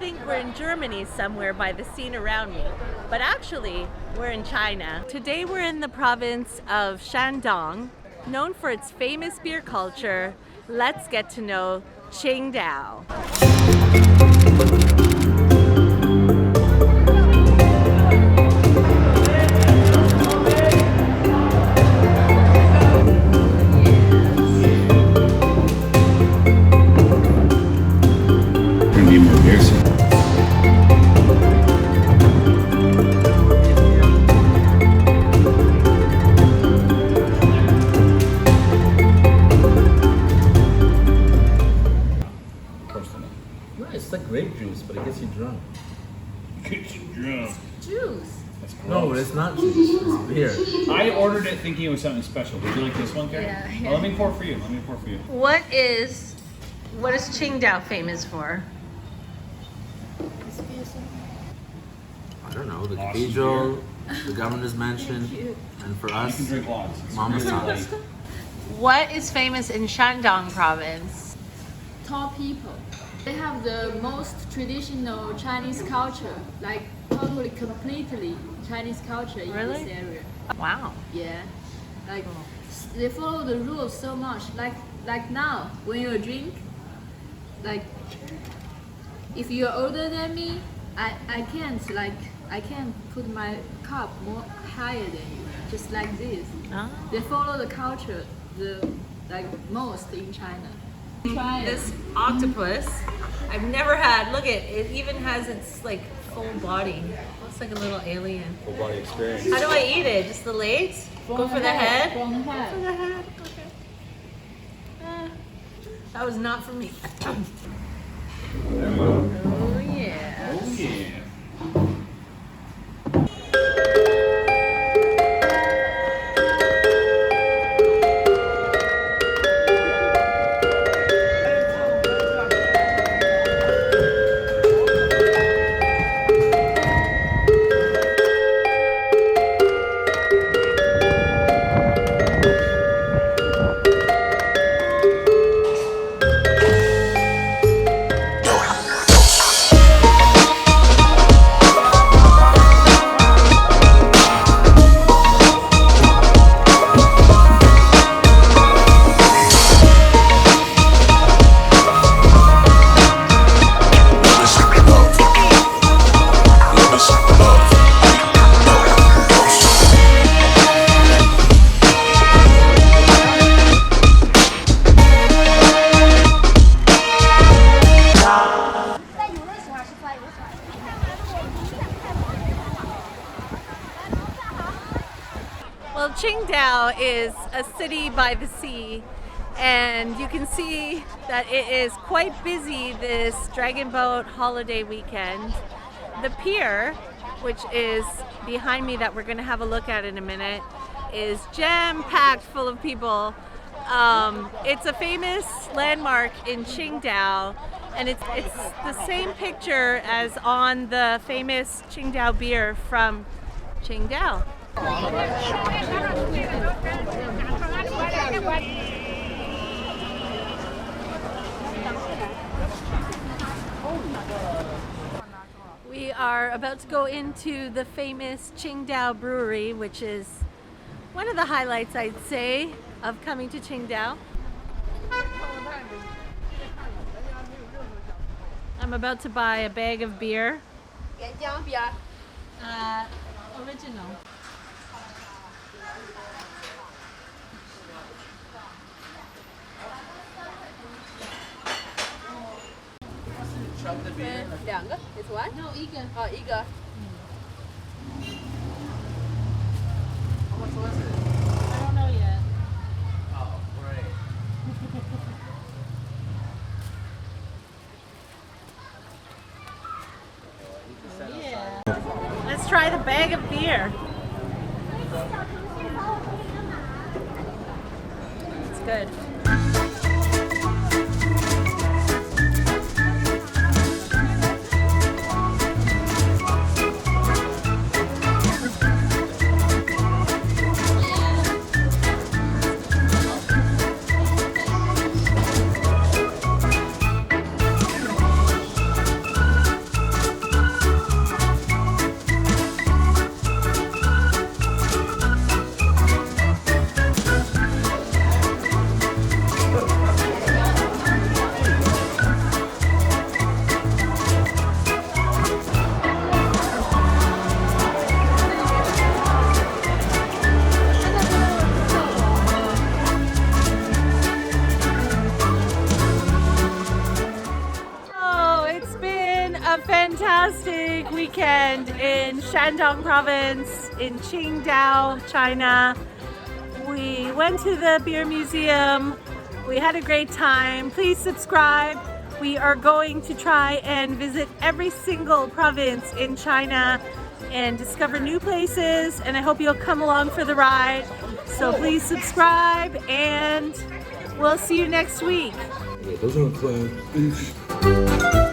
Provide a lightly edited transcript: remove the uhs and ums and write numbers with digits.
think we're in Germany somewhere by the scene around me, but actually we're in China. Today we're in the province of Shandong, known for its famous beer culture. Let's get to know Qingdao. It's like grape juice, but it gets you drunk. Gets you drunk. Juice. That's gross. No, it's not juice. It's beer. I ordered it thinking it was something special. Would you like this one, Karen? Yeah. Oh, let me pour for you. What is Qingdao famous for? I don't know. The cathedral, the governor's mansion, and for You us, can drink lots. It's Mama's really house. light. What is famous in Shandong Province? Tall people. They have the most traditional Chinese culture, like totally, completely Chinese culture in Really? this area. Wow. Yeah, like they follow the rules so much. Like now, when you drink, like if you're older than me, I can't put my cup more higher than you. Just like this. Oh. They follow the culture, the like most in China. Try it. This octopus, I've never had. Look at it. Even has its like full body. Looks like a little alien. Full body experience. How do I eat it? Just the legs? Go for the head? From the head. For the head. Okay. That was not for me. There we go. Oh yeah. Oh yeah. Well, Qingdao is a city by the sea, and you can see that it is quite busy this Dragon Boat holiday weekend. The pier, which is behind me that we're going to have a look at in a minute, is jam-packed full of people. It's a famous landmark in Qingdao, and it's the same picture as on the famous Qingdao beer from Qingdao. We are about to go into the famous Qingdao brewery, which is one of the highlights, I'd say, of coming to Qingdao. I'm about to buy a bag of beer. Original. It's what? No, 一个。哦，一个。I don't know yet. Oh, great. Yeah. Let's try the bag of beer. It's good. weekend in Shandong Province in Qingdao, China. We went to the beer museum. We had a great time. Please subscribe. We are going to try and visit every single province in China and discover new places, and I hope you'll come along for the ride. So please subscribe, and we'll see you next week. Yeah, those are clowns.